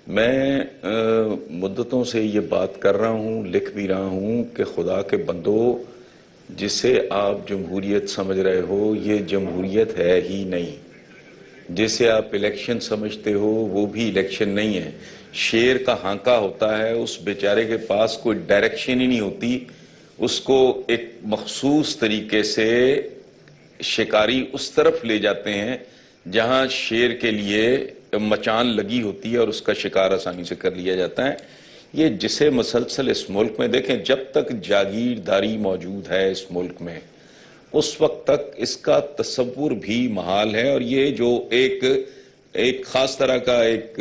میں مدتوں سے یہ بات کر رہا ہوں، لکھ بھی رہا ہوں کہ خدا کے بندو، جسے آپ جمہوریت سمجھ رہے ہو یہ جمہوریت ہے ہی نہیں. جسے آپ الیکشن سمجھتے ہو وہ بھی الیکشن نہیں ہے. شیر کا ہانکا ہوتا ہے، اس بیچارے کے پاس کوئی ڈائریکشن ہی نہیں ہوتی. اس کو ایک مخصوص طریقے سے شکاری اس طرف لے جاتے ہیں جہاں شیر کے لیے مچان لگی ہوتی ہے اور اس کا شکار آسانی سے کر لیا جاتا ہے. یہ جسے مسلسل اس ملک میں دیکھیں، جب تک جاگیرداری موجود ہے اس ملک میں اس وقت تک اس کا تصور بھی محال ہے. اور یہ جو ایک خاص طرح کا ایک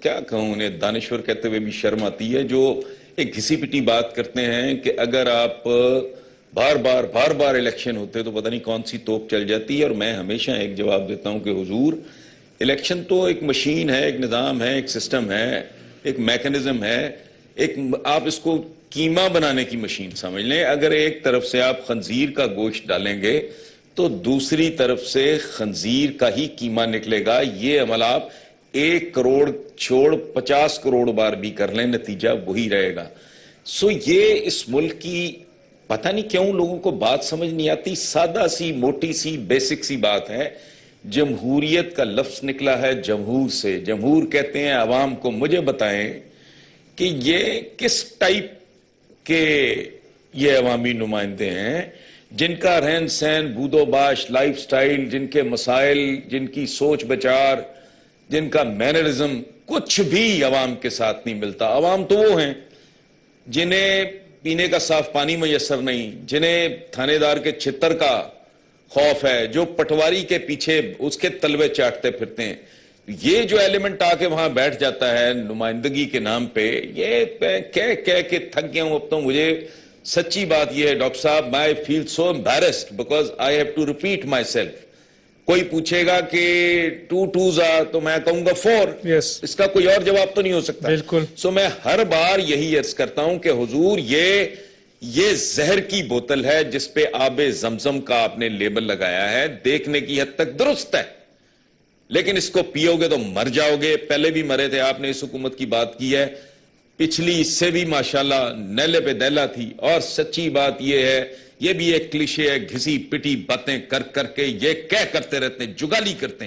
کیا کہوں، انہیں دانشور کہتے ہوئے بھی شرم آتی ہے، جو ایک گھسی پٹی بات کرتے ہیں کہ اگر آپ بار بار الیکشن ہوتے تو پتہ نہیں کون سی توپ چل جاتی ہے. اور میں ہمیشہ ایک جواب دیتا ہوں کہ حضور، الیکشن تو ایک مشین ہے، ایک نظام ہے، ایک سسٹم ہے، ایک میکنزم ہے. آپ اس کو قیمہ بنانے کی مشین سمجھ لیں. اگر ایک طرف سے آپ خنزیر کا گوشت ڈالیں گے تو دوسری طرف سے خنزیر کا ہی قیمہ نکلے گا. یہ عمل آپ 1 کروڑ چھوڑ 50 کروڑ بار بھی کر لیں، نتیجہ وہی رہے گا. یہ اس ملک کی پتہ نہیں کیوں لوگوں کو بات سمجھ نہیں آتی. سادہ سی موٹی سی بیسک سی بات ہے. جمہوریت کا لفظ نکلا ہے جمہور سے. جمہور کہتے ہیں عوام کو. مجھے بتائیں کہ یہ کس ٹائپ کے یہ عوامی نمائندے ہیں جن کا رہن سہن، بود و باش، لائف سٹائل، جن کے مسائل، جن کی سوچ بچار، جن کا مینرزم کچھ بھی عوام کے ساتھ نہیں ملتا. عوام تو وہ ہیں جنہیں پینے کا صاف پانی میسر نہیں، جنہیں تھانے دار کے چھتر کا خوف ہے، جو پٹواری کے پیچھے اس کے تلوے چاٹتے پھرتے ہیں. یہ جو ایلیمنٹ آ کے وہاں بیٹھ جاتا ہے نمائندگی کے نام پہ، یہ کہہ کے تھک گیا ہوں اب تو. مجھے سچی بات یہ ہے ڈاکٹر صاحب، I feel so embarrassed because I have to repeat myself. کوئی پوچھے گا کہ 2 2s تو میں کہوں گا 4. اس کا کوئی اور جواب تو نہیں ہو سکتا. بالکل. میں ہر بار یہی عرض کرتا ہوں کہ حضور یہ زہر کی بوتل ہے جس پہ آب زمزم کا آپ نے لیبل لگایا ہے. دیکھنے کی حد تک درست ہے لیکن اس کو پیو گے تو مر جاؤ گے. پہلے بھی مرے تھے. آپ نے اس حکومت کی بات کی ہے، پچھلی اس سے بھی ماشاءاللہ نیلے پہ دیلا تھی. اور سچی بات یہ ہے، یہ بھی ایک کلیشے ہے، گھسی پٹی باتیں کر کے یہ کرتے رہتے ہیں، جگالی کرتے ہیں.